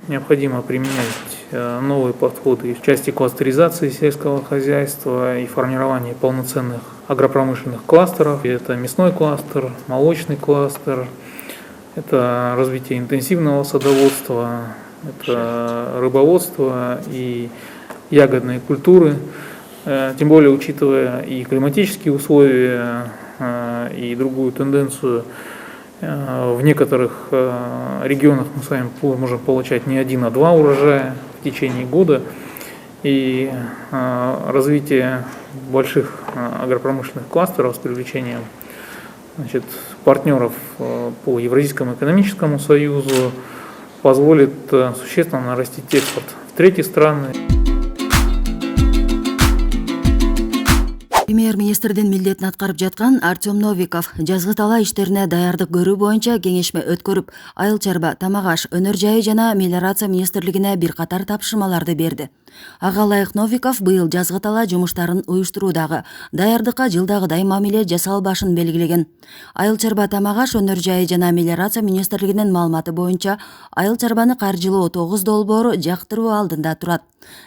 необходимо применять новые подходы в части кластеризации сельского хозяйства и формирования полноценных агропромышленных кластеров. Это мясной кластер, молочный кластер, это развитие интенсивного садоводства, это рыбоводство и ягодные культуры. Тем более, учитывая и климатические условия, и другую тенденцию, в некоторых регионах мы с вами можем получать не один, а два урожая в течение года. И развитие больших агропромышленных кластеров с привлечением партнеров по Евразийскому экономическому союзу позволит существенно нарастить экспорт в третьи страны. Премьер-министрдин милдетин аткарып жаткан Артем Новиков жазгы тала иштерине даярдык көрүү боюнча кеңешме өткөрүп, айыл чарба, тамак-аш, өнөр жайы жана мелиорация министрлигине бир катар тапшырмаларды берди. Ага ылайык Новиков быйыл жазгы тала жумуштарын уюштуруудагы даярдыкка жылдагыдай мамиле жасалбашын белгилеген. Айыл чарба, тамак-аш, өнөр жайы жана мелиорация министрлигинин маалыматы боюнча, айыл чарбаны каржылоо 9 долбоору жактыруу алдында турат.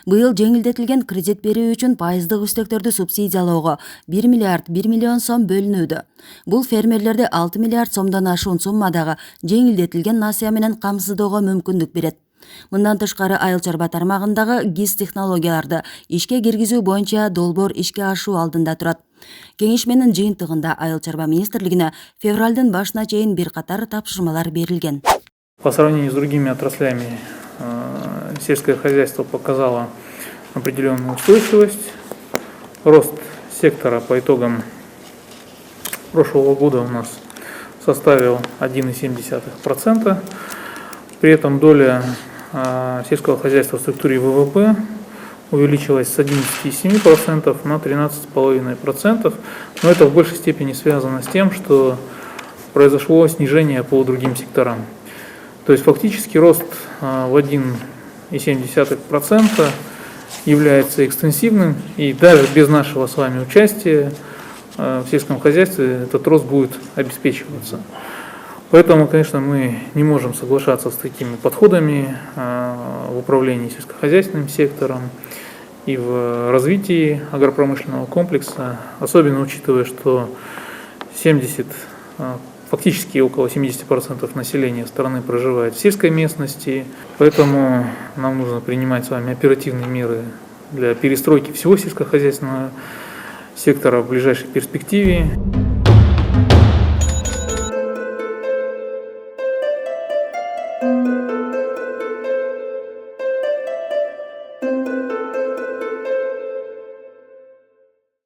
Быйыл жеңилдетилген кредит берүү үчүн пайыздык үстөктөрдү субсидиялоого 1 миллиард 1 миллион сом бөлүнүүдө. Бул фермерлерди 6 миллиард сомдон ашуун суммадагы жеңилдетилген насыя менен камсыздоого мүмкүндүк берет. Мындан тышкары айыл чарба тармагындагы ГИС технологияларды ишке киргизүү боюнча долбоор ишке ашуу алдында турат. Кеңешменин жыйынтыгында айыл чарба министрлигине февралдын башына чейин бир катар тапшырмалар берилген. По сравнению с другими отраслями, сельское хозяйство показало определенную устойчивость. Рост сектора по итогам прошлого года у нас составил 1,7%. При этом доля сельского хозяйства в структуре ВВП увеличилась с 11,7% на 13,5%. Но это в большей степени связано с тем, что произошло снижение по другим секторам. То есть фактически рост в 1,7% является экстенсивным, и даже без нашего с вами участия в сельском хозяйстве этот рост будет обеспечиваться. Поэтому, конечно, мы не можем соглашаться с такими подходами в управлении сельскохозяйственным сектором и в развитии агропромышленного комплекса, особенно учитывая, что фактически около 70% населения страны проживает в сельской местности, поэтому нам нужно принимать с вами оперативные меры для перестройки всего сельскохозяйственного сектора в ближайшей перспективе.